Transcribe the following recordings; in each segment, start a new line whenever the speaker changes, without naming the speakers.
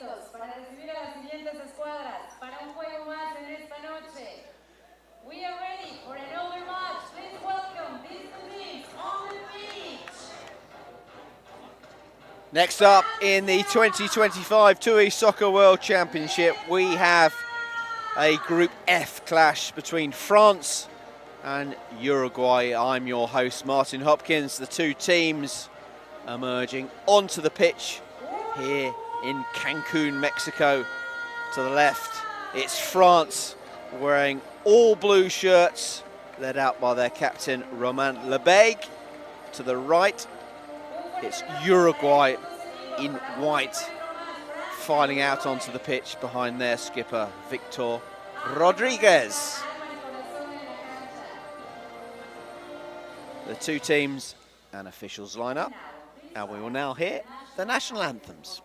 listos para recibir a las siguientes escuadras para un juego más en esta noche. We are ready for another match. Please welcome these two teams on the pitch.
Next up in the 2025 TUI Soccer World Championship, we have a Group F clash between France and Uruguay. I'm your host, Martin Hopkins. The two teams emerging onto the pitch here in Cancun, Mexico. To the left, it's France wearing all blue shirts, led out by their captain, Romain Lebègue. To the right, it's Uruguay in white, filing out onto the pitch behind their skipper, Victor Rodriguez. The two teams and officials line up, and we will now hear the national anthems.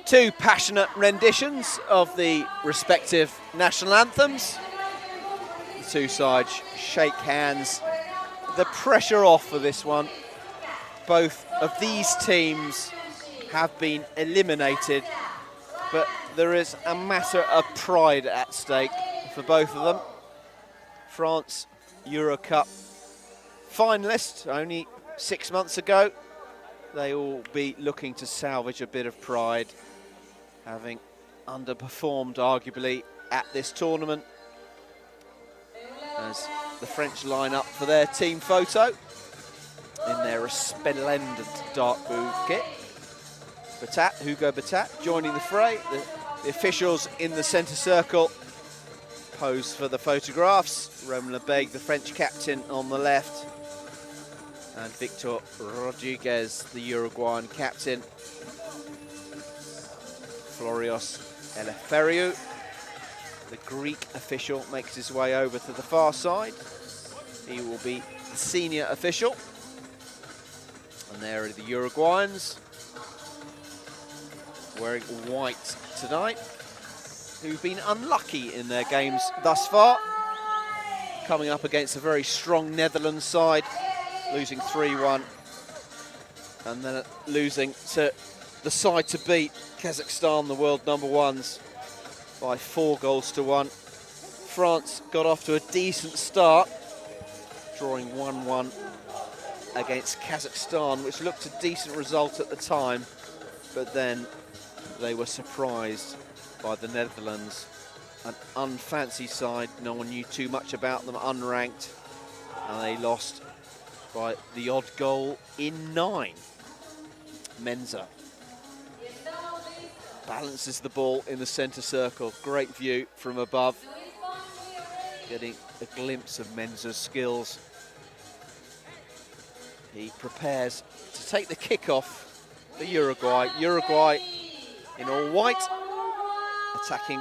Two passionate renditions of the respective national anthems. The two sides shake hands. The pressure off for this one. Both of these teams have been eliminated, but there is a matter of pride at stake for both of them. France Euro Cup finalists only 6 months ago. They will be looking to salvage a bit of pride, having underperformed arguably at this tournament, as the French line up for their team photo in their resplendent dark blue kit. Hugo Batat joining the fray. The officials in the centre circle pose for the photographs. Romain Lebègue, the French captain, on the left, and Victor Rodriguez, the Uruguayan captain. Florios Eleferiou The Greek official makes his way over to the far side. He will be the senior official. And there are the Uruguayans, wearing white tonight, who've been unlucky in their games thus far. Coming up against a very strong Netherlands side, losing 3-1. And then losing to the side to beat, Kazakhstan, the world #1s, by 4-1. France got off to a decent start, drawing 1-1 against Kazakhstan, which looked a decent result at the time, but then they were surprised by the Netherlands, an unfancy side. No one knew too much about them, unranked, and they lost by the odd goal in 9. Menza balances the ball in the centre circle. Great view from above. Getting a glimpse of Menza's skills. He prepares to take the kickoff for Uruguay. Uruguay in all white, attacking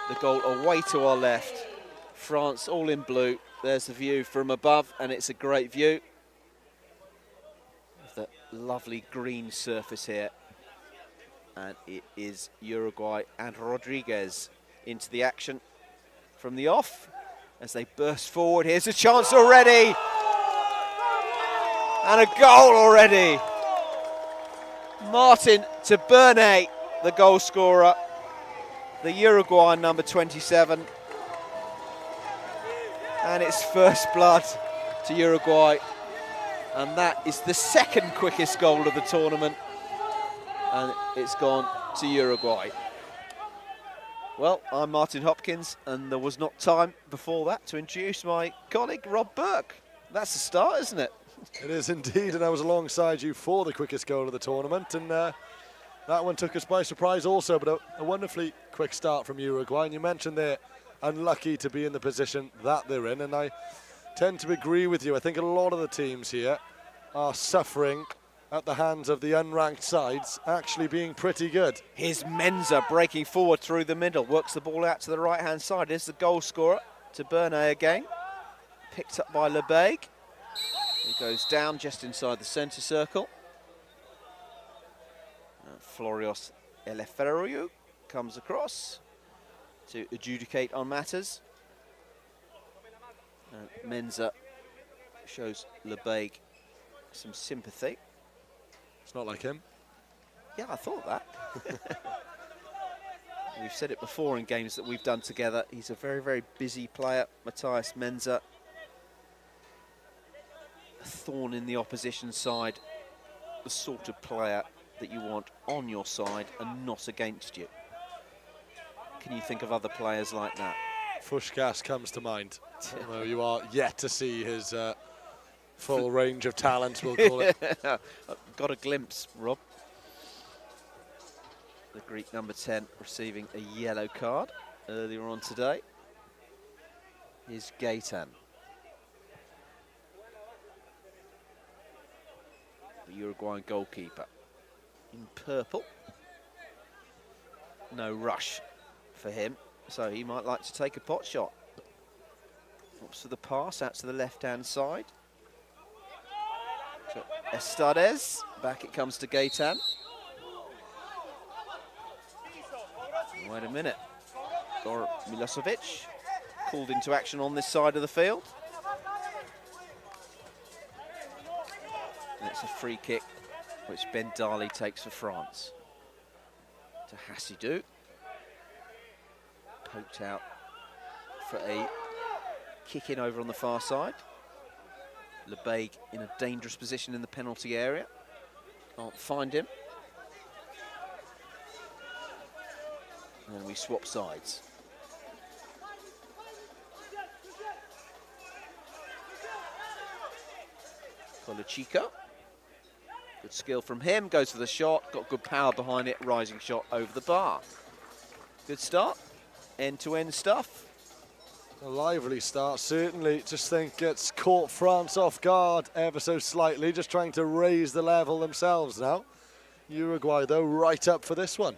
the goal away to our left. France all in blue. There's the view from above, and it's a great view. The lovely green surface here, and it is Uruguay and Rodriguez into the action from the off as they burst forward. Here's a chance already, and a goal already. Martin Tabernet, the goal scorer, the Uruguayan number 27, and it's first blood to Uruguay. And that is the second quickest goal of the tournament. And it's gone to Uruguay. Well, I'm Martin Hopkins, and there was not time before that to introduce my colleague, Rob Burke. That's the start, isn't it?
It is indeed, and I was alongside you for the quickest goal of the tournament. And that one took us by surprise also, but a wonderfully quick start from Uruguay. And you mentioned they're unlucky to be in the position that they're in, and I tend to agree with you. I think a lot of the teams here are suffering at the hands of the unranked sides, actually being pretty good.
Here's Menza breaking forward through the middle, works the ball out to the right-hand side. Here's the goal scorer, Tabernet again. Picked up by Lebeig. He goes down just inside the centre circle. Florios Eleftheriou comes across to adjudicate on matters. Menza shows Lebeig some sympathy.
It's not like him.
Yeah, I thought that. We've said it before in games that we've done together. He's a very, very busy player, Matthias Menza. A thorn in the opposition side. The sort of player that you want on your side and not against you. Can you think of other players like that?
Puskás comes to mind. Although you are yet to see his full range of talent, we'll call it.
Got a glimpse, Rob. The Greek number 10 receiving a yellow card earlier on today. Here's Gaetan. The Uruguayan goalkeeper in purple. No rush for him, so he might like to take a pot shot. Opts for the pass out to the left-hand side. So Estades, back it comes to Gaetan. Wait a minute. Milosevic called into action on this side of the field. And it's a free kick which Ben Darley takes for France. To Hassidou. Poked out for a kick in over on the far side. Lebeig in a dangerous position in the penalty area. Can't find him. And we swap sides. Colachico. Good skill from him, goes for the shot, got good power behind it, rising shot over the bar. Good start, end-to-end stuff.
A lively start, certainly. Just think it's caught France off guard ever so slightly, just trying to raise the level themselves now. Uruguay, though, right up for this one.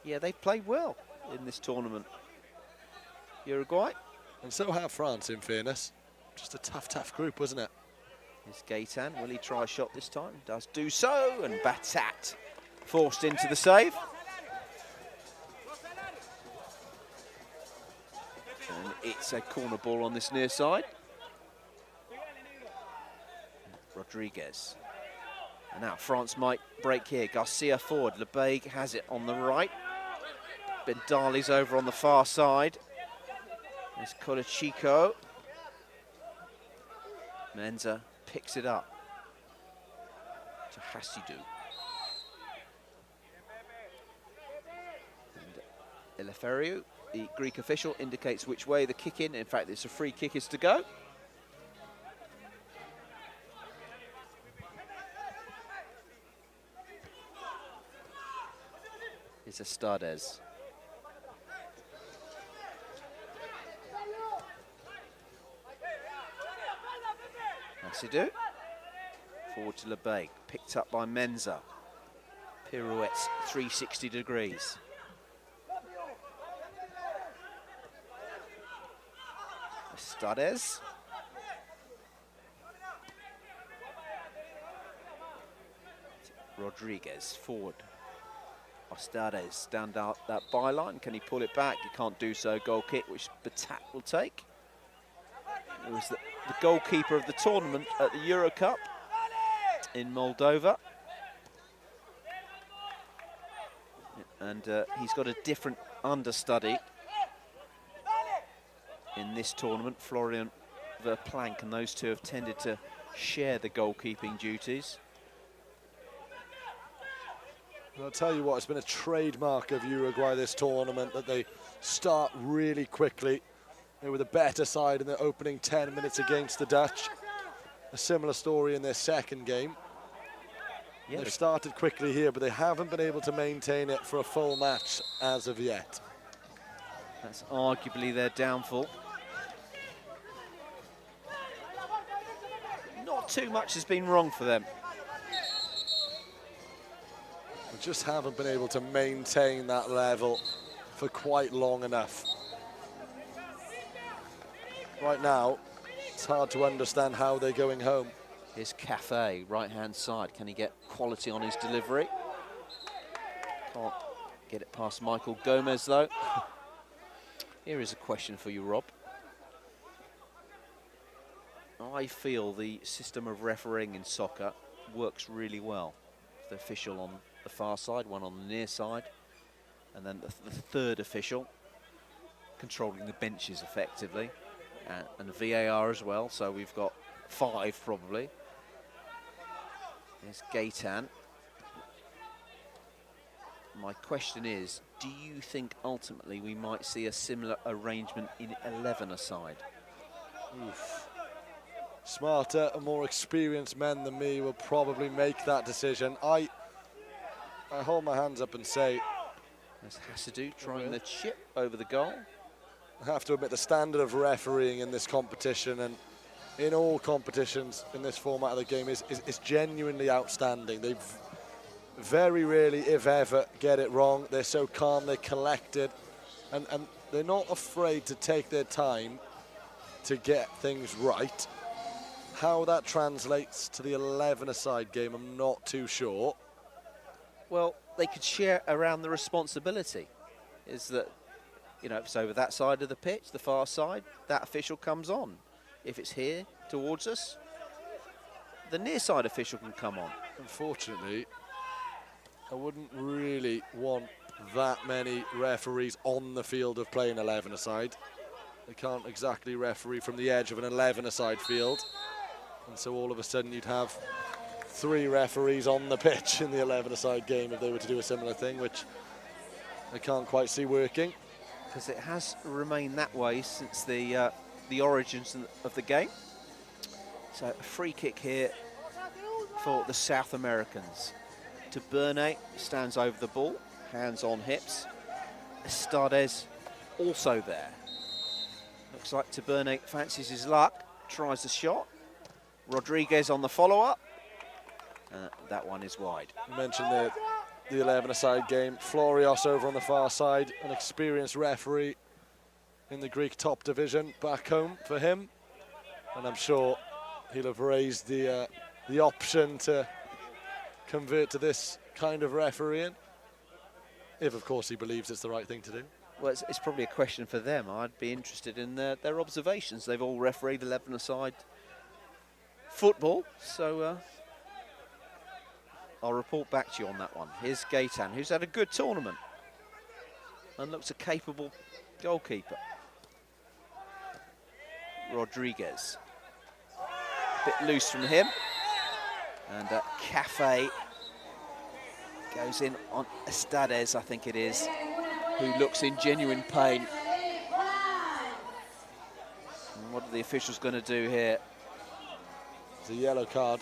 Yeah, they've played well in this tournament, Uruguay.
And so have France, in fairness. Just a tough group, wasn't it?
Here's Gaetan. Will he try a shot this time? Does do so, and Batat forced into the save. And it's a corner ball on this near side. Rodriguez. And now France might break here. Garcia forward. Lebeig has it on the right. Bendali's over on the far side. There's Colachico. Menza picks it up to Hasidou. And Eleferiou, the Greek official, indicates which way the kick in. In fact, it's a free kick is to go. It's Estades. Hasidou. Forward to Lebeig. Picked up by Menza. Pirouettes 360 degrees. Estades. Rodriguez forward. Estades down that byline. Can he pull it back? He can't do so. Goal kick, which Batat will take. It was the goalkeeper of the tournament at the Euro Cup in Moldova. And he's got a different understudy in this tournament, Florian Verplank, and those two have tended to share the goalkeeping duties.
I'll tell you what, it's been a trademark of Uruguay this tournament that they start really quickly. They were the better side in the opening 10 minutes against the Dutch. A similar story in their second game. Yeah, they've started quickly here, but they haven't been able to maintain it for a full match as of yet.
That's arguably their downfall. Not too much has been wrong for them.
We just haven't been able to maintain that level for quite long enough. Right now, it's hard to understand how they're going home.
Here's Cafe, right-hand side. Can he get quality on his delivery? Can't get it past Michael Gomez, though. Here is a question for you, Rob. I feel the system of refereeing in soccer works really well. The official on the far side, one on the near side, and then the third official controlling the benches effectively, and the VAR as well, so we've got 5 probably. There's Gaetan. My question is, do you think ultimately we might see a similar arrangement in 11-a-side?
Oof. Smarter and more experienced men than me will probably make that decision. I hold my hands up and say...
There's Hasidou trying the chip over the goal.
I have to admit, the standard of refereeing in this competition and in all competitions in this format of the game is genuinely outstanding. They very rarely, if ever, get it wrong. They're so calm, they're collected, and they're not afraid to take their time to get things right. How that translates to the 11-a-side game, I'm not too sure.
Well, they could share around the responsibility. Is that, you know, if it's over that side of the pitch, the far side, that official comes on. If it's here towards us, the near side official can come on.
Unfortunately, I wouldn't really want that many referees on the field of play in 11-a-side. They can't exactly referee from the edge of an 11-a-side field. And so all of a sudden you'd have 3 referees on the pitch in the 11-a-side game if they were to do a similar thing, which I can't quite see working.
Because it has remained that way since the origins of the game. So a free kick here for the South Americans. Tabernet stands over the ball, hands on hips. Estades also there. Looks like Tabernet fancies his luck, tries the shot. Rodriguez on the follow-up. That one is wide.
You mentioned the the 11-a-side game. Florios over on the far side, an experienced referee in the Greek top division back home for him. And I'm sure he'll have raised the option to convert to this kind of refereeing, if of course he believes it's the right thing to do.
Well, it's probably a question for them. I'd be interested in their observations. They've all refereed 11-a-side football, so I'll report back to you on that one. Here's Gaetan, who's had a good tournament and looks a capable goalkeeper. Rodriguez, a bit loose from him, and Cafe goes in on Estades, I think it is, who looks in genuine pain. And what are the officials going to do here?
It's a yellow card.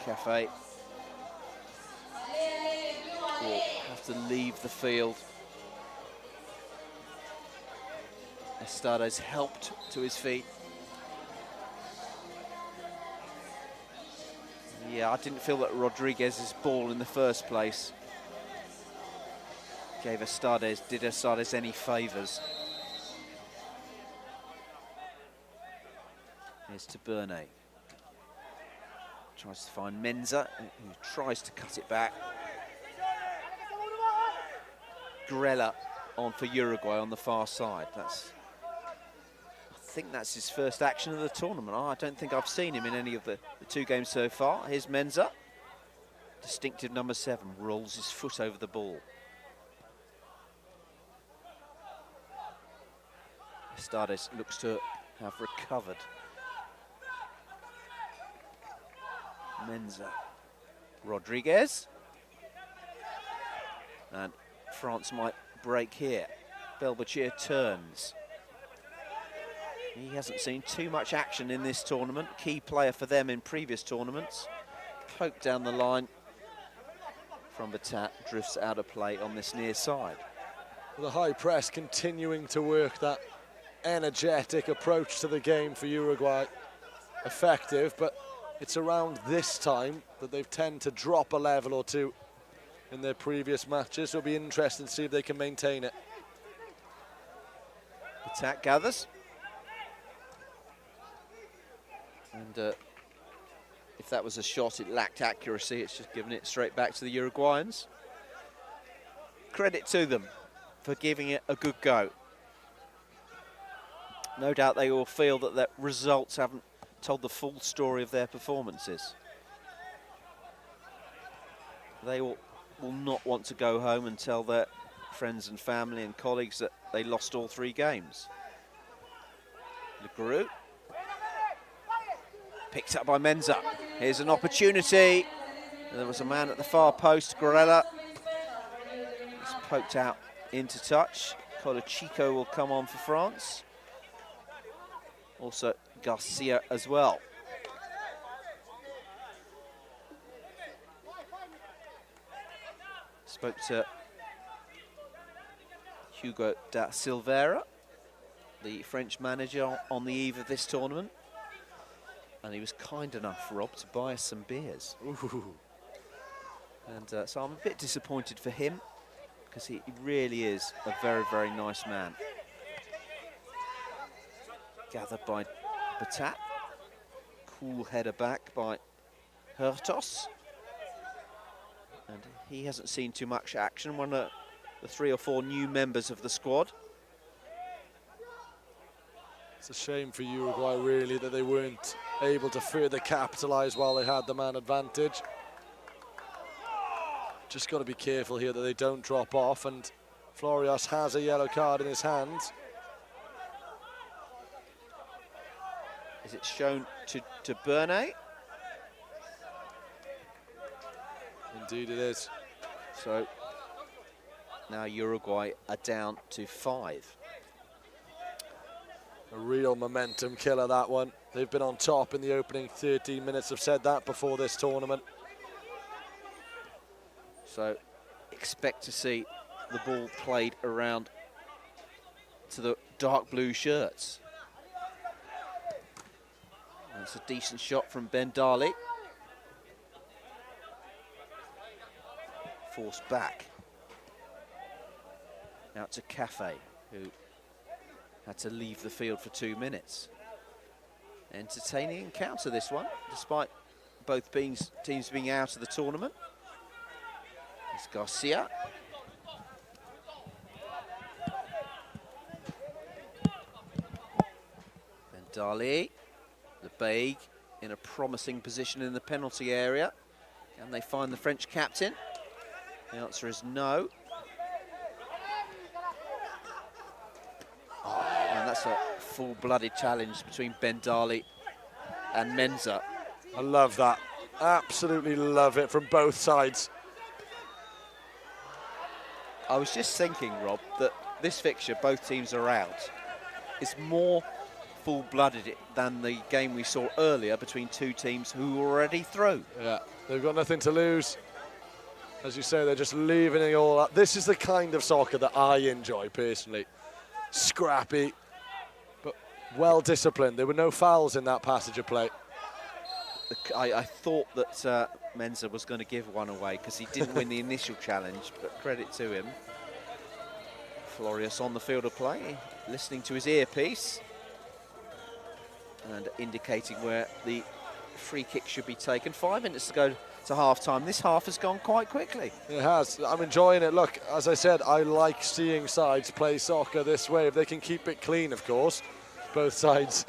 Cafe will have to leave the field. Estades helped to his feet. Yeah, I didn't feel that Rodriguez's ball in the first place did Estades any favours. Here's to Bernay. Tries to find Menza, who tries to cut it back. Grella on for Uruguay on the far side. I think that's his first action of the tournament. I don't think I've seen him in any of the two games so far. Here's Menza. Distinctive number 7, rolls his foot over the ball. Estades looks to have recovered. Menza. Rodriguez. And France might break here. Belbachir turns. He hasn't seen too much action in this tournament. Key player for them in previous tournaments. Poked down the line from Batat, drifts out of play on this near side.
The high press continuing to work, that energetic approach to the game for Uruguay. Effective, but it's around this time that they've tend to drop a level or two in their previous matches. So it'll be interesting to see if they can maintain it.
Batat gathers. And if that was a shot, it lacked accuracy. It's just giving it straight back to the Uruguayans. Credit to them for giving it a good go. No doubt they all feel that their results haven't told the full story of their performances. They will not want to go home and tell their friends and family and colleagues that they lost all 3 games. Le Gru. Picked up by Menza. Here's an opportunity. There was a man at the far post, Grella. It's poked out into touch. Colachico will come on for France. Also Garcia as well. Spoke to Hugo da Silveira, the French manager, on the eve of this tournament. And he was kind enough, Rob, to buy us some beers.
Ooh.
And so I'm a bit disappointed for him, because he really is a very, very nice man. Gathered by Batat. Cool header back by Hurtos. And he hasn't seen too much action. One of the 3 or 4 new members of the squad.
It's a shame for Uruguay, really, that they weren't able to further capitalise while they had the man advantage. Just got to be careful here that they don't drop off, and Florios has a yellow card in his hands.
Is it shown to Bernay?
Indeed it is.
So now Uruguay are down to 5.
A real momentum killer, that one. They've been on top in the opening 13 minutes. I've said that before this tournament.
So expect to see the ball played around to the dark blue shirts. That's a decent shot from Ben Darley. forced back. Out to Cafe, who had to leave the field for 2 minutes. Entertaining encounter, this one, despite both teams being out of the tournament. It's Garcia. Dali, the Baig in a promising position in the penalty area. Can they find the French captain? The answer is no. Oh, and that's a full-blooded challenge between Ben Dali and Menza.
I love that. Absolutely love it from both sides.
I was just thinking, Rob, that this fixture, both teams are out, is more full-blooded than the game we saw earlier between two teams who were already through.
Yeah, they've got nothing to lose. As you say, they're just leaving it all up. This is the kind of soccer that I enjoy personally. Scrappy, but well-disciplined. There were no fouls in that passage of play.
I thought that Menza was going to give one away because he didn't win the initial challenge, but credit to him. Florius on the field of play, listening to his earpiece and indicating where the free kick should be taken. 5 minutes to go to half-time. This half has gone quite quickly.
It has. I'm enjoying it. Look, as I said, I like seeing sides play soccer this way. If they can keep it clean, of course. Both sides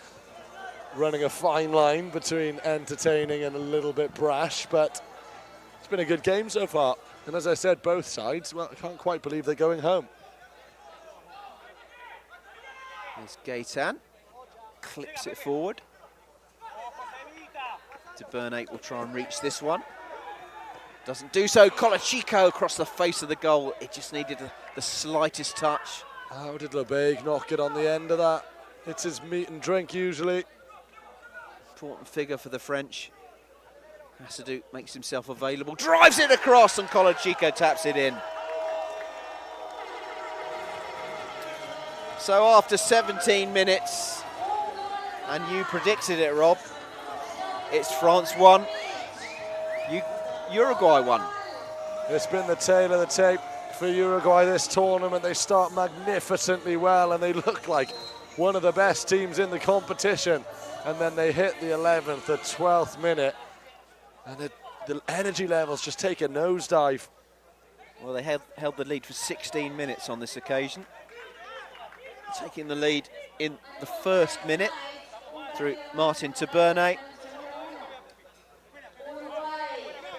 running a fine line between entertaining and a little bit brash, but it's been a good game so far. And as I said, both sides, well, I can't quite believe they're going home.
There's Gaitan. Clips it forward. De Bernay will try and reach this one. Doesn't do so. Colachico across the face of the goal. It just needed the slightest touch.
How did Lebeig not get on the end of that? It's his meat and drink usually.
Important figure for the French. Hasadou makes himself available. Drives it across and Colachico taps it in. So after 17 minutes, and you predicted it, Rob, it's France 1, Uruguay 1.
It's been the tail of the tape for Uruguay this tournament. They start magnificently well and they look like one of the best teams in the competition. And then they hit the 11th, the 12th minute, and the energy levels just take a nosedive.
Well, they held the lead for 16 minutes on this occasion. Taking the lead in the first minute through Martin Tabernet.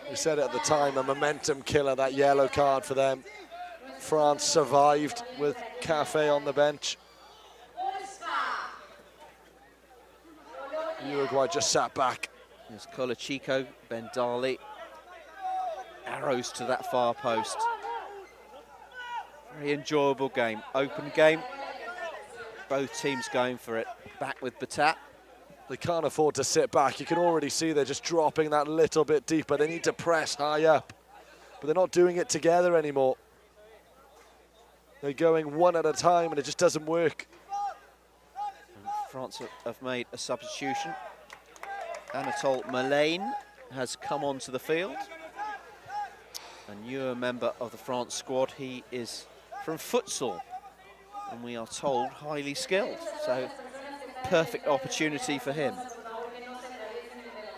We said it at the time, a momentum killer, that yellow card for them. France survived with Cafe on the bench. Uruguay just sat back.
There's Colachico, Ben Dali. Arrows to that far post. Very enjoyable game, open game. Both teams going for it. Back with Batat.
They can't afford to sit back. You can already see they're just dropping that little bit deeper. They need to press high up, but they're not doing it together anymore. They're going one at a time and it just doesn't work.
And France have made a substitution. Anatole Malaine has come onto the field. A newer member of the France squad. He is from futsal, and we are told highly skilled. So perfect opportunity for him.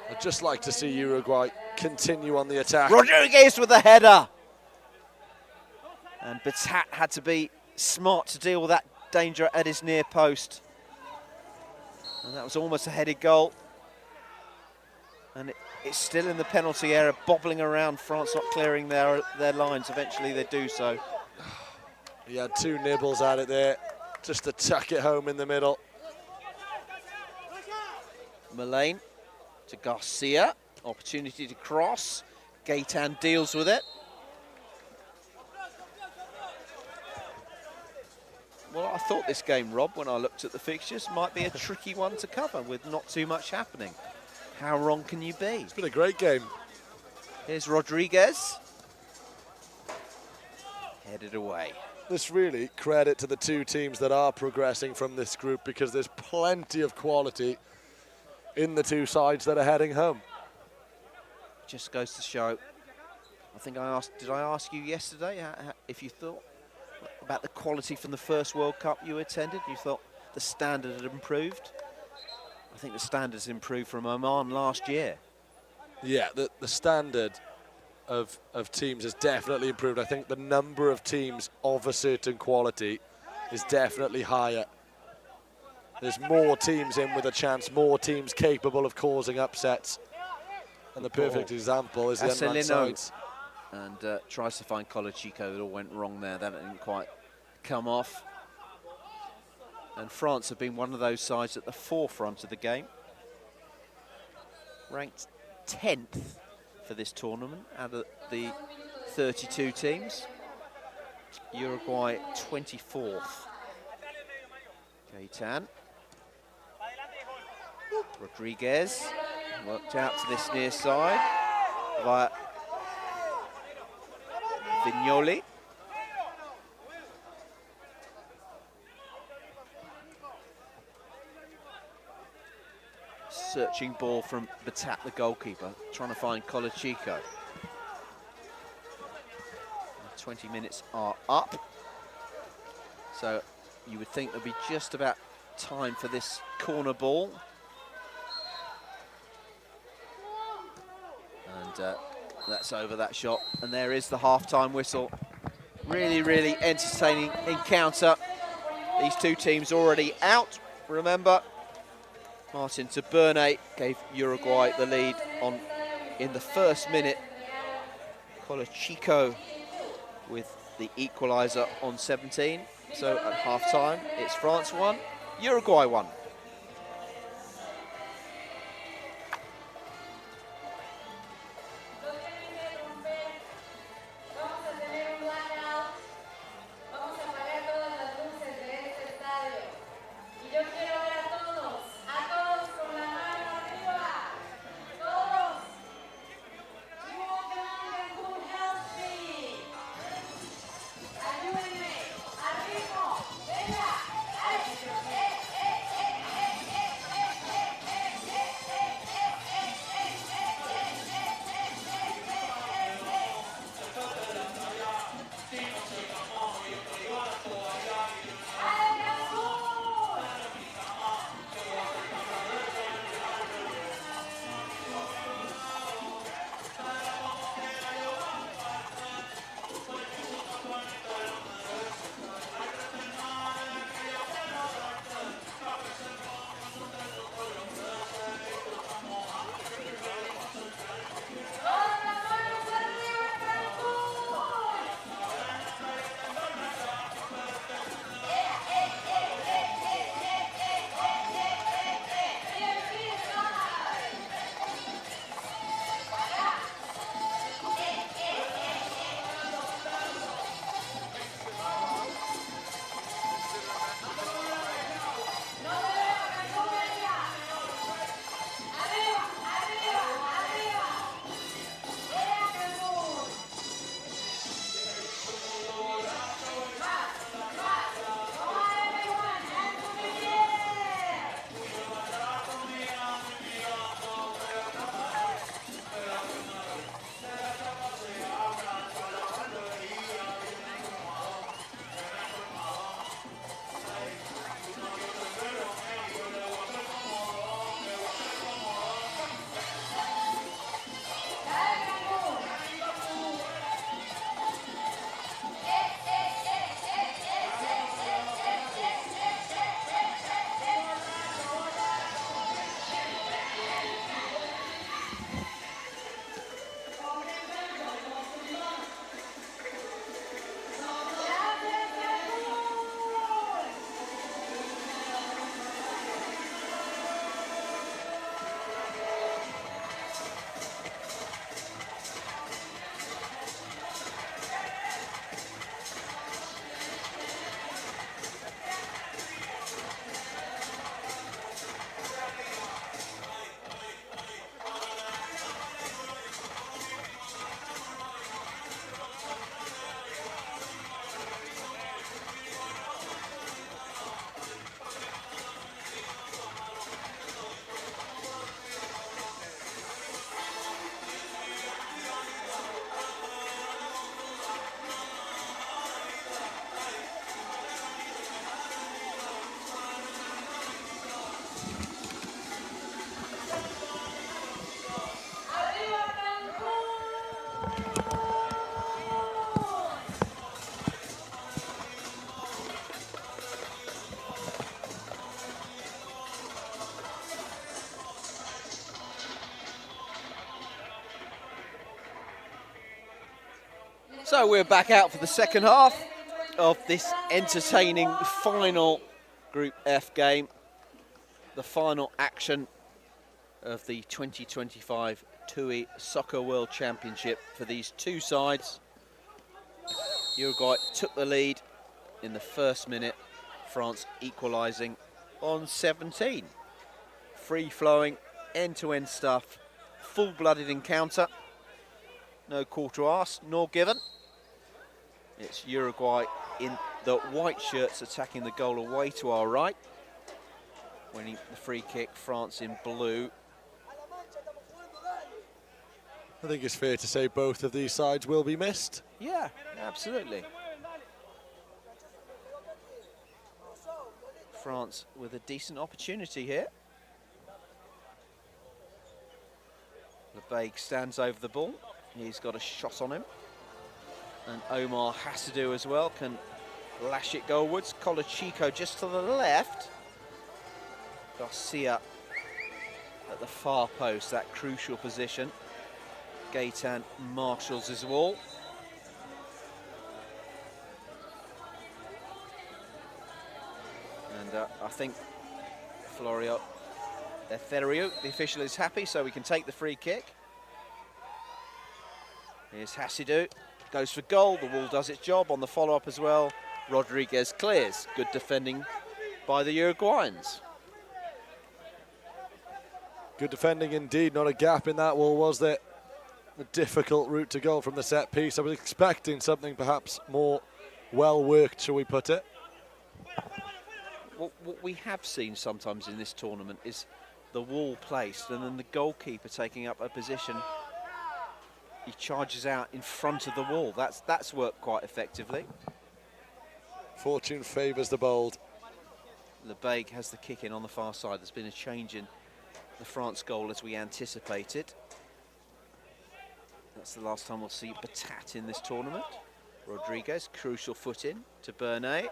I'd just like to see Uruguay continue on the attack.
Rodriguez with the header. And Batat had to be smart to deal with that danger at his near post. And that was almost a headed goal. And it's still in the penalty area, bobbling around. France not clearing their lines. Eventually they do so.
He had two nibbles at it there, just to tuck it home in the middle.
Malaine to Garcia. Opportunity to cross. Gaitan deals with it. Well, I thought this game, Rob, when I looked at the fixtures, might be a tricky one to cover with not too much happening. How wrong can you be?
It's been a great game.
Here's Rodriguez. Headed away.
This really credit to the two teams that are progressing from this group, because there's plenty of quality in the two sides that are heading home.
Just goes to show I think did I ask you yesterday if you thought about the quality from the first World Cup you attended? You thought the standard had improved? I think the standards improved from Oman last year.
Yeah, the standard of teams has definitely improved. I think the number of teams of a certain quality is definitely higher. There's more teams in with a chance, more teams capable of causing upsets. And the perfect example is the unranked sides.
And tries to find Colachico. It all went wrong there. That didn't quite come off. And France have been one of those sides at the forefront of the game. Ranked 10th for this tournament out of the 32 teams. Uruguay 24th. Keitan. Rodriguez worked out to this near side via Vignoli. Searching ball from Batat, the goalkeeper, trying to find Colachico. 20 minutes are up. So you would think there'd be just about time for this corner ball. And that's over that shot. And there is the half-time whistle. Really, really entertaining encounter. These two teams already out, remember. Martin Tabernet gave Uruguay the lead in the first minute. Colachico with the equaliser on 17. So at half-time, it's France 1, Uruguay 1. So we're back out for the second half of this entertaining final Group F game. The final action of the 2025 TUI Soccer World Championship for these two sides. Uruguay took the lead in the first minute, France equalising on 17. Free-flowing, end-to-end stuff, full-blooded encounter. No call to ask, nor given. It's Uruguay in the white shirts attacking the goal away to our right. Winning the free kick, France in blue.
I think it's fair to say both of these sides will be missed.
Yeah, absolutely. France with a decent opportunity here. Lebaig stands over the ball. He's got a shot on him. And Omar has to do as well, can lash it goalwards. Colachico just to the left. Garcia at the far post, that crucial position. Gaetan marshals his wall. And I think Florio Etherio, the official, is happy, so we can take the free kick. Here's Hasidou, goes for goal, the wall does its job on the follow-up as well. Rodriguez clears, good defending by the Uruguayans.
Good defending indeed, not a gap in that wall, was there? A difficult route to goal from the set piece. I was expecting something perhaps more well-worked, shall we put it.
What we have seen sometimes in this tournament is the wall placed and then the goalkeeper taking up a position. He charges out in front of the wall. That's worked quite effectively.
Fortune favours the bold.
Lebaig has the kick in on the far side. There's been a change in the France goal as we anticipated. That's the last time we'll see Batat in this tournament. Rodriguez, crucial foot in to Bernay.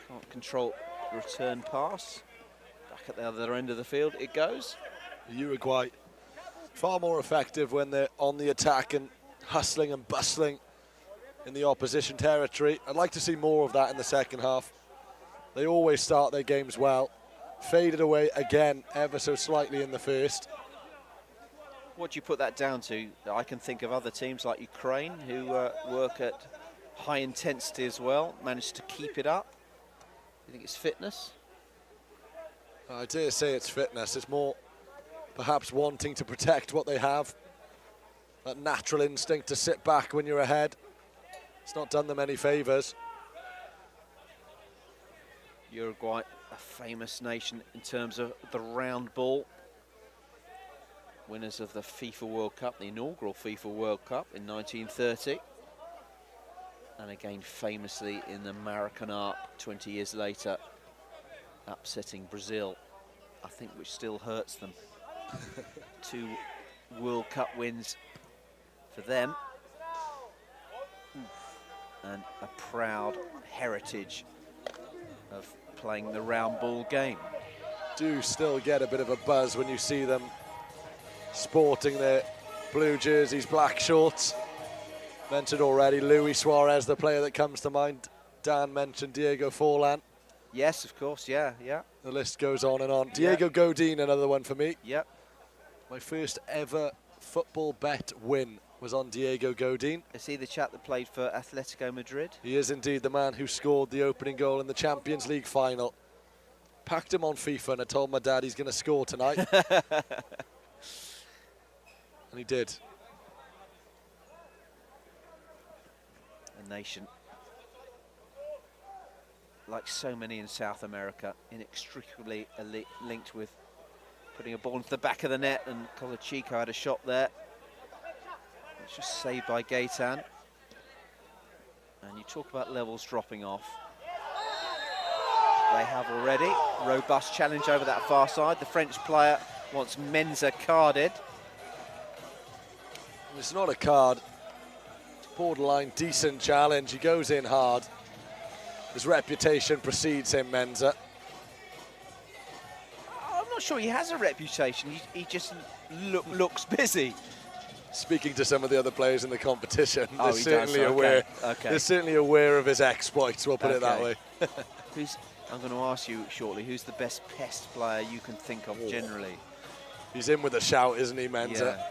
Can't control the return pass. Back at the other end of the field it goes.
Uruguay far more effective when they're on the attack and hustling and bustling in the opposition territory. I'd like to see more of that in the second half. They always start their games well. Faded away again ever so slightly in the first.
What do you put that down to? I can think of other teams like Ukraine who work at high intensity as well, managed to keep it up. You think it's fitness?
I dare say it's fitness. It's more perhaps wanting to protect what they have. That natural instinct to sit back when you're ahead. It's not done them any favours.
Uruguay, a famous nation in terms of the round ball. Winners of the FIFA World Cup, the inaugural FIFA World Cup in 1930. And again, famously in the Maracanã 20 years later, upsetting Brazil, I think, which still hurts them. 2 World Cup wins for them. And a proud heritage of playing the round ball game.
Do still get a bit of a buzz when you see them sporting their blue jerseys, black shorts. Mentioned already, Luis Suarez, the player that comes to mind. Dan mentioned Diego Forlan.
Yes, of course, yeah.
The list goes on and on. Diego Godin, another one for me.
Yep.
My first ever football bet win was on Diego Godin.
Is he the chap that played for Atletico Madrid?
He is indeed the man who scored the opening goal in the Champions League final. Packed him on FIFA and I told my dad he's going to score tonight. And he did.
A nation, like so many in South America, inextricably linked with putting a ball into the back of the net, and Colachico had a shot there. It's just saved by Gaetan. And you talk about levels dropping off. They have already. Robust challenge over that far side. The French player wants Menza carded.
It's not a card. It's borderline decent challenge. He goes in hard. His reputation precedes him, Menza.
I'm not sure he has a reputation. He just looks busy.
speaking to some of the other players in the competition,
Oh,
they're
he
certainly
does.
aware.
Okay.
They're certainly aware of his exploits. We'll put it that way.
I'm going to ask you shortly, who's the best pest player you can think of generally?
He's in with a shout, isn't he, Menza?
Yeah.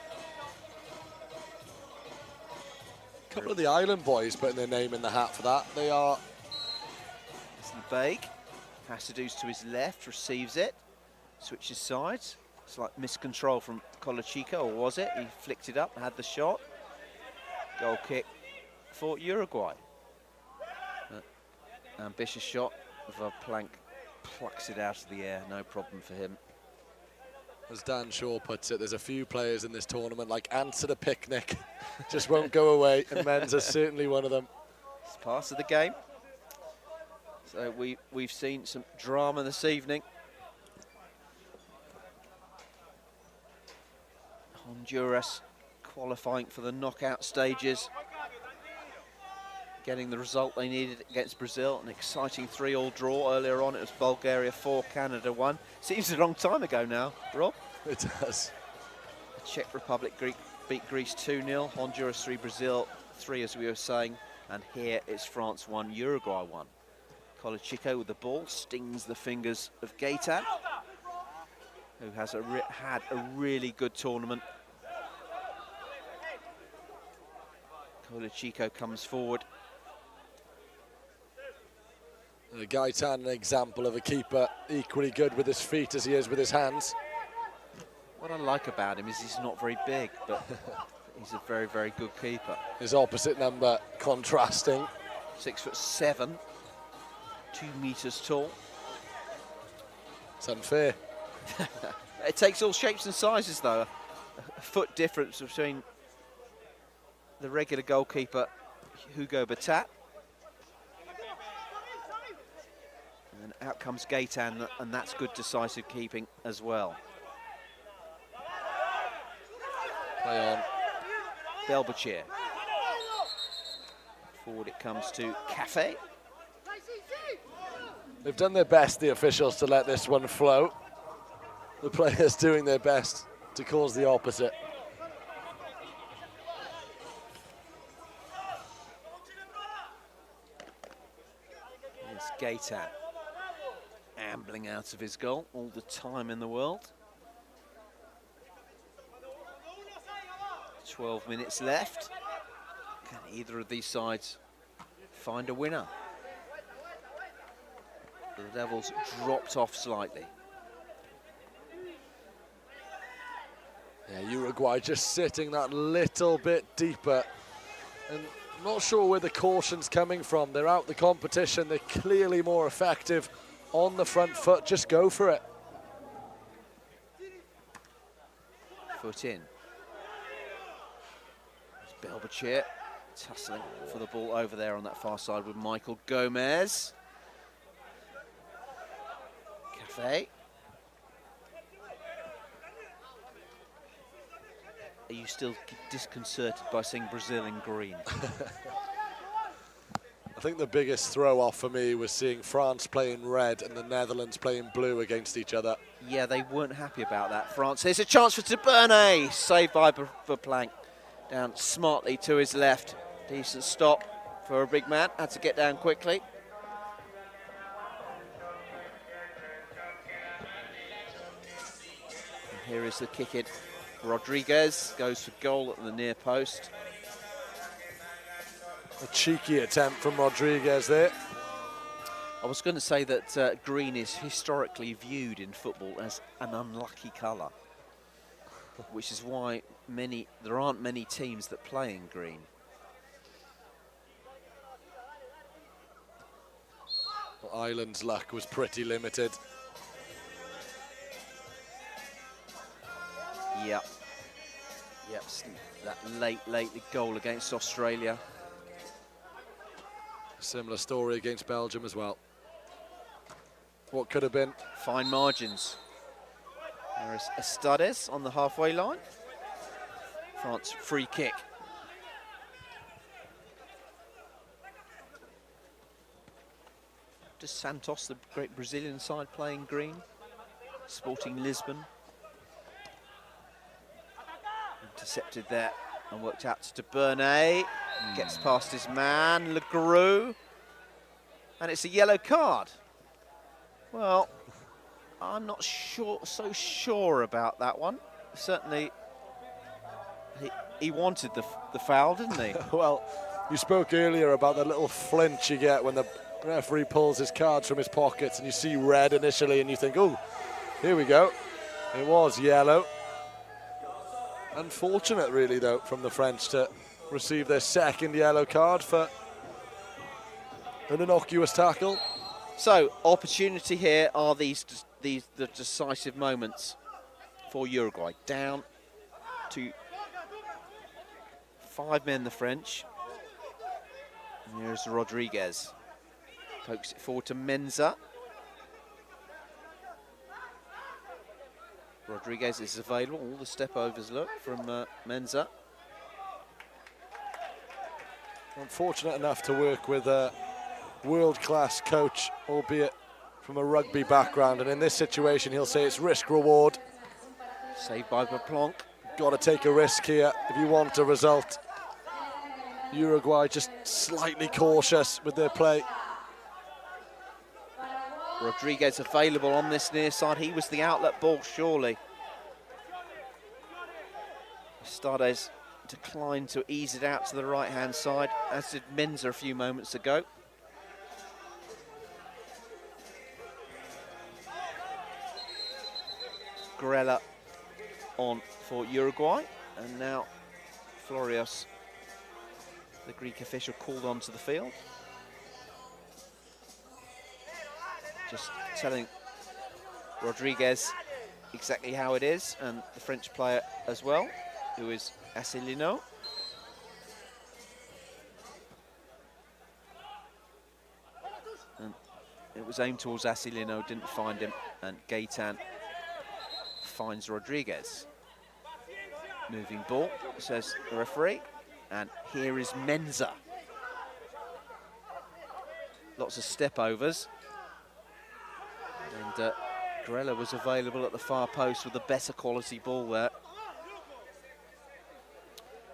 A couple of the Island boys putting their name in the hat for that. They are.
It's Baig. Hasadou's to his left, receives it, switches sides. It's like miscontrol from Colachico, or was it? He flicked it up, had the shot. Goal kick for Uruguay. Ambitious shot. Verplank plucks it out of the air, no problem for him.
As Dan Shaw puts it, there's a few players in this tournament like ants at a picnic, just won't go away, and Menza's certainly one of them.
It's part of the game. So we've seen some drama this evening. Honduras qualifying for the knockout stages, getting the result they needed against Brazil. An exciting 3-3 draw earlier on. It was Bulgaria 4, Canada 1. Seems a long time ago now, Rob.
It does.
The Czech Republic beat Greece 2-0, Honduras 3, Brazil 3, as we were saying. And here it's France 1, Uruguay 1. Colachico with the ball, stings the fingers of Gaetan, who has had a really good tournament. Colachico comes forward.
Gaetan, an example of a keeper equally good with his feet as he is with his hands.
What I like about him is he's not very big, but he's a very, very good keeper.
His opposite number contrasting.
6'7", 2 meters tall.
It's unfair.
It takes all shapes and sizes, though. A foot difference between the regular goalkeeper, Hugo Batat, and then out comes Gaetan, and that's good decisive keeping as well.
Play on.
Belbachir. Forward it comes to Cafe.
They've done their best, the officials, to let this one flow. The players doing their best to cause the opposite.
It's Gaetan ambling out of his goal, all the time in the world. 12 minutes left. Can either of these sides find a winner? The Devils dropped off slightly.
Yeah, Uruguay just sitting that little bit deeper. And not sure where the caution's coming from. They're out the competition. They're clearly more effective on the front foot. Just go for it.
Foot in. Belbachir tussling for the ball over there on that far side with Michael Gomez. Cafe. Are you still disconcerted by seeing Brazil in green?
I think the biggest throw off for me was seeing France playing red and the Netherlands playing blue against each other.
Yeah, they weren't happy about that. France, here's a chance for Tabernet, saved by Verplank. Down smartly to his left. Decent stop for a big man. Had to get down quickly. And here is the kick in. Rodriguez goes for goal at the near post.
A cheeky attempt from Rodriguez there.
I was going to say that green is historically viewed in football as an unlucky colour, which is why there aren't many teams that play in green.
Well, Ireland's luck was pretty limited.
Yep. Yep, that late goal against Australia.
Similar story against Belgium as well. What could have been.
Fine margins. There is Estades on the halfway line. France free kick. Does Santos, the great Brazilian side, playing green? Sporting Lisbon. Intercepted there and worked out to Bernay. Gets past his man, Legrou. And it's a yellow card. Well, I'm not so sure about that one. Certainly, he wanted the foul, didn't he?
Well, you spoke earlier about the little flinch you get when the referee pulls his cards from his pockets and you see red initially and you think, oh, here we go. It was yellow. Unfortunate, really, though, from the French to receive their second yellow card for an innocuous tackle.
So, opportunity here are the decisive moments for Uruguay. Down to 5 men, the French. And here's Rodriguez. Pokes it forward to Menza. Rodriguez is available. All the step-overs, look, from Menza.
Unfortunate enough to work with a world-class coach, albeit from a rugby background. And in this situation, he'll say it's risk-reward.
Saved by Baplanck.
Got to take a risk here if you want a result. Uruguay just slightly cautious with their play.
Rodriguez available on this near side. He was the outlet ball, surely. Stades declined to ease it out to the right-hand side, as did Menza a few moments ago. Grella on for Uruguay, and now Florios, the Greek official, called onto the field. Just telling Rodriguez exactly how it is, and the French player as well, who is Asselineau. And it was aimed towards Asselineau, didn't find him, and Gaetan finds Rodriguez. Moving ball, says the referee, and here is Menza. Lots of step-overs. And Grella was available at the far post with a better quality ball there.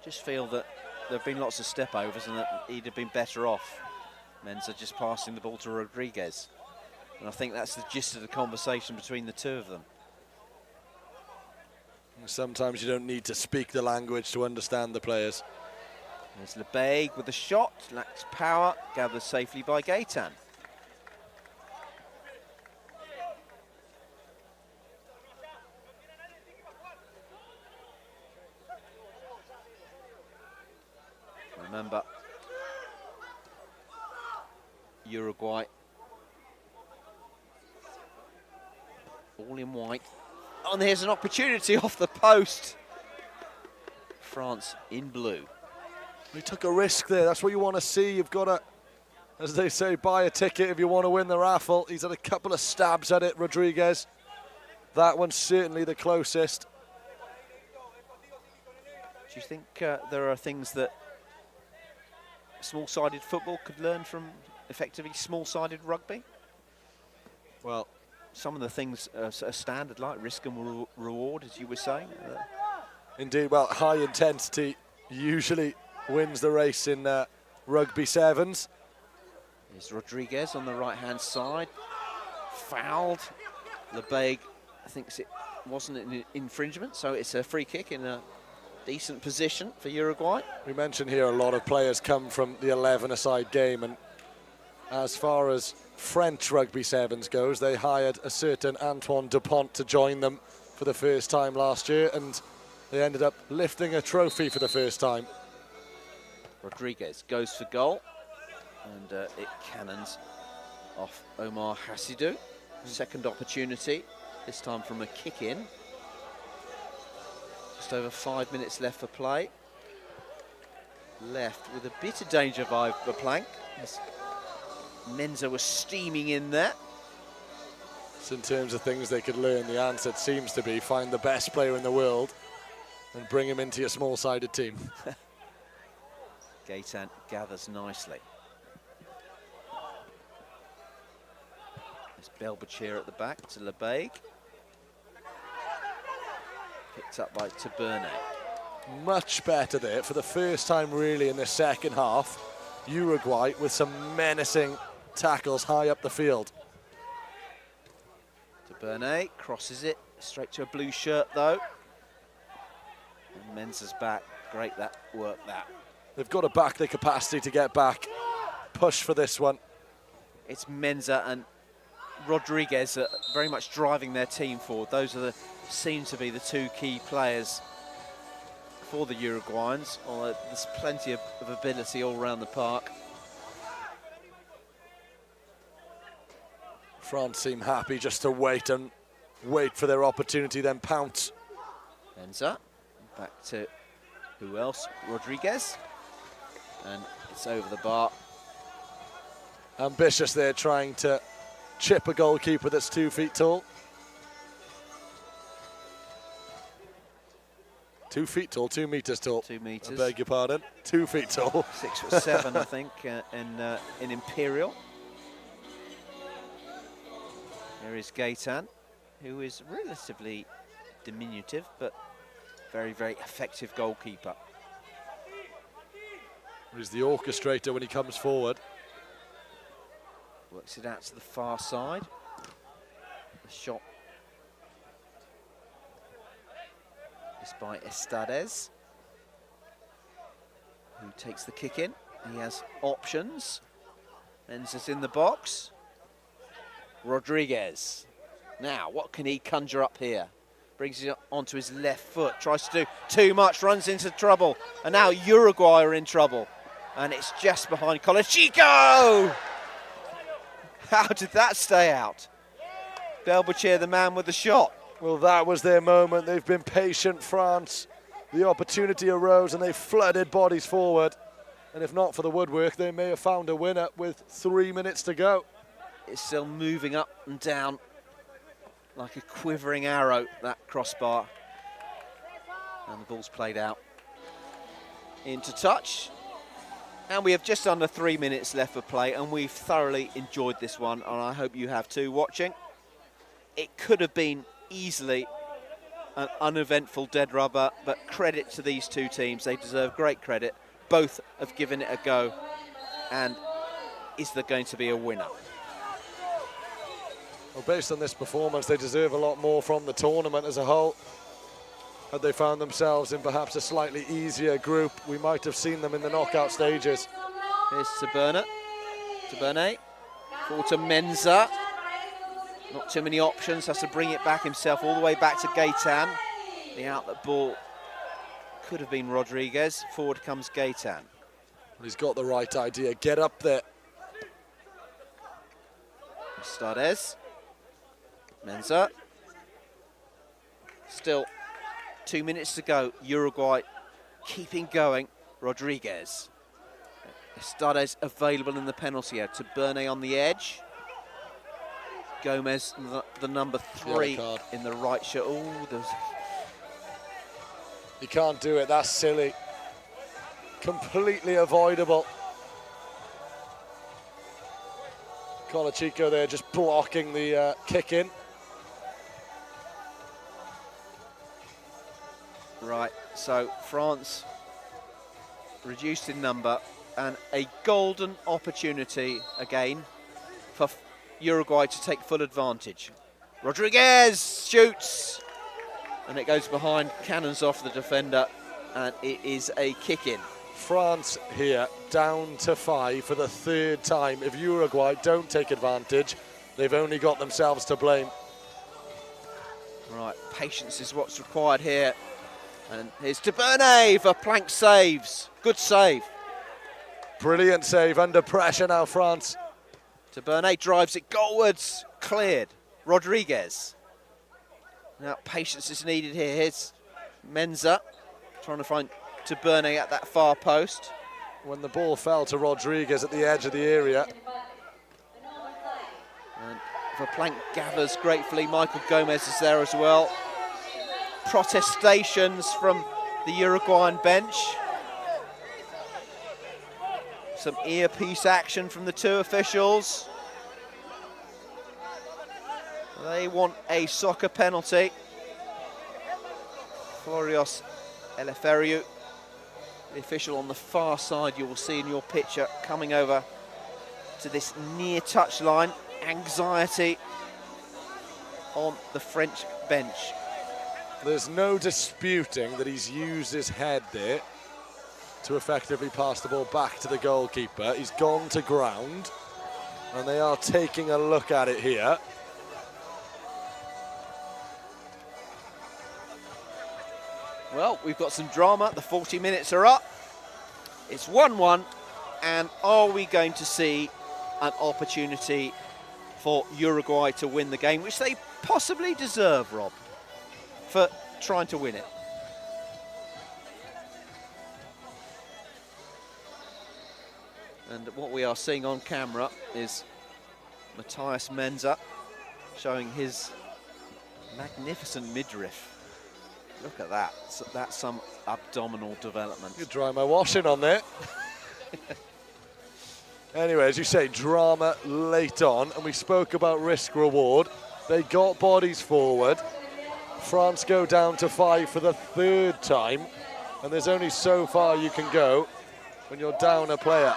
Just feel that there have been lots of step-overs and that he'd have been better off. Menza just passing the ball to Rodriguez. And I think that's the gist of the conversation between the two of them.
Sometimes you don't need to speak the language to understand the players.
There's Lebeig with the shot, lacks power, gathered safely by Gaetan. Remember, Uruguay all in white. Oh, and here's an opportunity off the post. France in blue.
He took a risk there. That's what you want to see. You've got to, as they say, buy a ticket if you want to win the raffle. He's had a couple of stabs at it, Rodriguez. That one's certainly the closest.
Do you think there are things that small-sided football could learn from effectively small-sided rugby? Well, some of the things are standard, like risk and reward, as you were saying.
Indeed, well, high intensity usually wins the race in rugby sevens.
There's Rodriguez on the right-hand side, fouled. Lebeig thinks it wasn't an infringement, so it's a free kick in a decent position for Uruguay.
We mentioned here a lot of players come from the 11-a-side game, and as far as French rugby sevens goes, they hired a certain Antoine Dupont to join them for the first time last year, and they ended up lifting a trophy for the first time.
Rodriguez goes for goal, and it cannons off Omar Hassidou. Second opportunity, this time from a kick-in. Just over 5 minutes left for play. Left with a bit of danger by Baplanck. Menza was steaming in there.
So in terms of things they could learn, the answer seems to be find the best player in the world and bring him into your small-sided team.
Gaetan gathers nicely. There's Belbachir at the back to Lebeig. Picked up by Tabernet.
Much better there for the first time really in the second half. Uruguay with some menacing tackles high up the field.
Bernay crosses it straight to a blue shirt though. And Menza's back. Great that work that.
They've got to back their capacity to get back. Push for this one.
It's Menza and Rodriguez are very much driving their team forward. Those are seem to be the two key players for the Uruguayans. Although there's plenty of ability all around the park.
France seem happy just to wait for their opportunity, then pounce.
Menza back to who else? Rodriguez. And it's over the bar.
Ambitious there, trying to chip a goalkeeper that's 2 feet tall. 2 feet tall, 2 meters tall.
2 meters.
I beg your pardon. 2 feet tall.
6'7", I think, in Imperial. There is Gaetan, who is relatively diminutive, but very, very effective goalkeeper.
He's the orchestrator when he comes forward.
Works it out to the far side. The shot is by Estades, who takes the kick in. He has options. Menza's in the box. Rodriguez. Now, what can he conjure up here? Brings it onto his left foot, tries to do too much, runs into trouble. And now Uruguay are in trouble. And it's just behind Chico! How did that stay out? Belbachir, the man with the shot.
Well, that was their moment. They've been patient, France. The opportunity arose and they flooded bodies forward. And if not for the woodwork, they may have found a winner with 3 minutes to go.
It's still moving up and down like a quivering arrow, that crossbar. And the ball's played out into touch. And we have just under 3 minutes left for play, and we've thoroughly enjoyed this one, and I hope you have too watching. It could have been easily an uneventful dead rubber, but credit to these two teams. They deserve great credit. Both have given it a go. And is there going to be a winner?
Well, based on this performance, they deserve a lot more from the tournament as a whole. Had they found themselves in perhaps a slightly easier group, we might have seen them in the knockout stages.
Here's Taberna. Taberna. Forward to Menza. Not too many options, has to bring it back himself all the way back to Gaetan. The outlet ball could have been Rodriguez. Forward comes Gaetan.
He's got the right idea. Get up there.
Estades. Menza. Still 2 minutes to go. Uruguay keeping going. Rodriguez. Estades available in the penalty area. To Bernay on the edge. Gomez, the number 3 in the right shirt. Oh, there's...
You can't do it. That's silly. Completely avoidable. Chico there just blocking the kick in.
Right, so France reduced in number and a golden opportunity again for Uruguay to take full advantage. Rodriguez shoots and it goes behind, cannons off the defender, and it is a kick-in.
France here down to 5 for the 3rd time. If Uruguay don't take advantage, they've only got themselves to blame.
Right, patience is what's required here. And here's Taberna for plank saves. Good save.
Brilliant save under pressure now, France.
Taberna drives it goalwards, cleared. Rodriguez. Now patience is needed here. Here's Menza trying to find Taberna at that far post.
When the ball fell to Rodriguez at the edge of the area.
And for plank gathers gratefully, Michael Gomez is there as well. Protestations from the Uruguayan bench. Some earpiece action from the two officials. They want a soccer penalty. Florios Eleferiou, the official on the far side, you will see in your picture, coming over to this near touchline. Anxiety on the French bench.
There's no disputing that he's used his head there to effectively pass the ball back to the goalkeeper. He's gone to ground, and they are taking a look at it here.
Well, we've got some drama. The 40 minutes are up. It's 1-1, and are we going to see an opportunity for Uruguay to win the game, which they possibly deserve, Rob, for trying to win it? And what we are seeing on camera is Matthias Menza showing his magnificent midriff. Look at that. So that's some abdominal development.
You dry my washing on there. Anyway, as you say, drama late on, and we spoke about risk-reward. They got bodies forward. France go down to 5 for the 3rd time, and there's only so far you can go when you're down a player.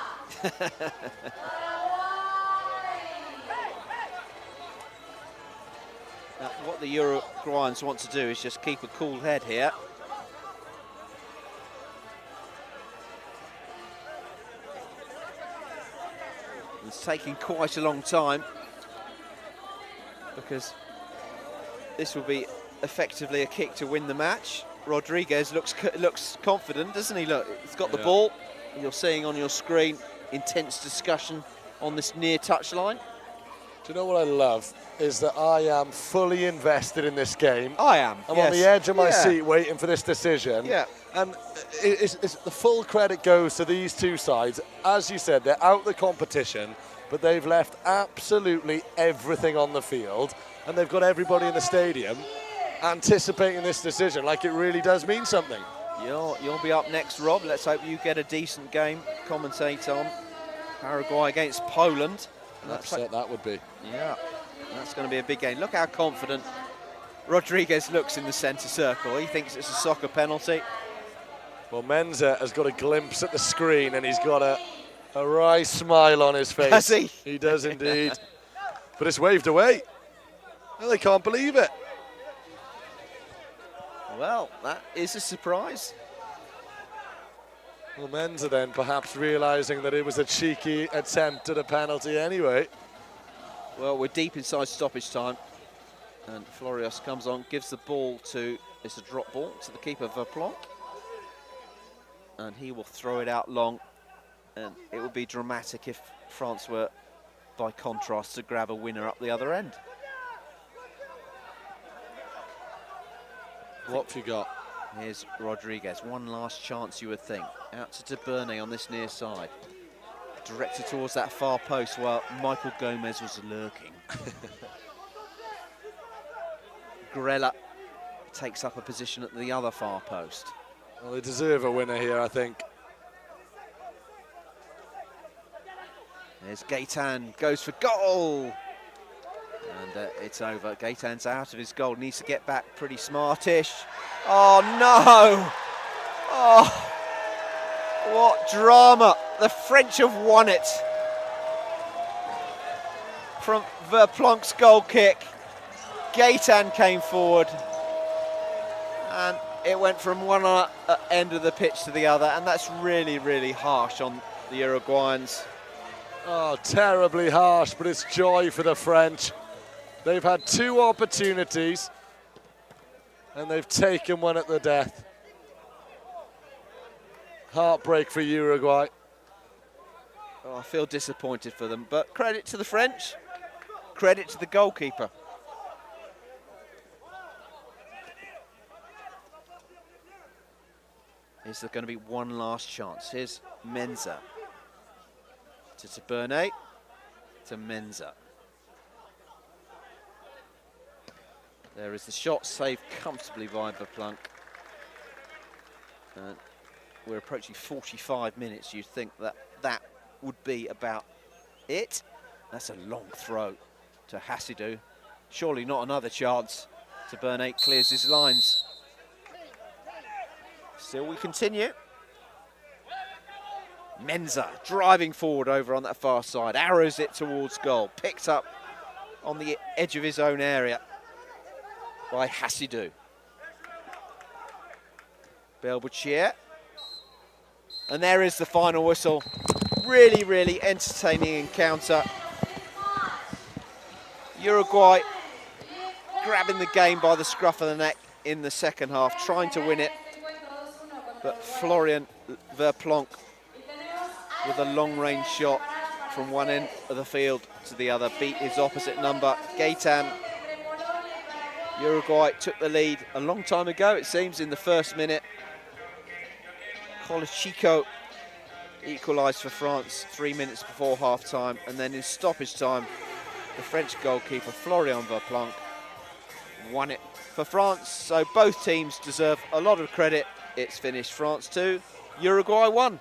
Now, what the Uruguayans want to do is just keep a cool head here. It's taking quite a long time because this will be effectively a kick to win the match. Rodriguez looks confident, doesn't he? Look, he's got the ball. You're seeing on your screen intense discussion on this near touchline.
Do you know what I love? Is that I am fully invested in this game.
I am.
I'm on the edge of my seat waiting for this decision.
Yeah.
And it's the full credit goes to these two sides. As you said, they're out the competition, but they've left absolutely everything on the field, and they've got everybody in the stadium anticipating this decision like it really does mean something.
You'll be up next, Rob. Let's hope you get a decent game. Commentate on Paraguay against Poland.
An upset that would be.
Yeah, that's going to be a big game. Look how confident Rodriguez looks in the centre circle. He thinks it's a soccer penalty.
Well, Menza has got a glimpse at the screen, and he's got a wry smile on his face.
Does he?
He does indeed. But it's waved away. Well, they can't believe it.
Well, that is a surprise.
Well, Menza then perhaps realising that it was a cheeky attempt at a penalty anyway.
Well, we're deep inside stoppage time. And Florios comes on, gives the ball to, it's a drop ball, to the keeper, Verplanck. And he will throw it out long. And it would be dramatic if France were, by contrast, to grab a winner up the other end.
What have you got?
Here's Rodriguez, one last chance you would think. Out to Bernay on this near side. Directed towards that far post while Michael Gomez was lurking. Grella takes up a position at the other far post.
Well, they deserve a winner here, I think.
There's Gaetan, goes for goal. And it's over. Gaetan's out of his goal, needs to get back pretty smartish. Oh no! Oh, what drama. The French have won it. From Verplanck's goal kick, Gaetan came forward. And it went from one end of the pitch to the other, and that's really, really harsh on the Uruguayans.
Oh, terribly harsh, but it's joy for the French. They've had 2 opportunities, and they've taken one at the death. Heartbreak for Uruguay.
Oh, I feel disappointed for them, but credit to the French, credit to the goalkeeper. Is there going to be one last chance? Here's Menza. To Bernay, to Menza. There is the shot, saved comfortably by Verplanck. We're approaching 45 minutes. You'd think that would be about it. That's a long throw to Hasidou. Surely not another chance. To Bernay, clears his lines. Still we continue. Menza driving forward over on that far side, arrows it towards goal, picked up on the edge of his own area by Hassidou. Belbuchier. And there is the final whistle. Really, really entertaining encounter. Uruguay grabbing the game by the scruff of the neck in the second half, trying to win it. But Florian Verplanck with a long-range shot from one end of the field to the other, beat his opposite number, Gaetan. Uruguay took the lead a long time ago, it seems, in the first minute. Colachico equalised for France 3 minutes before half-time, and then in stoppage time, the French goalkeeper, Florian Verplanck, won it for France. So both teams deserve a lot of credit. It's finished France 2, Uruguay 1.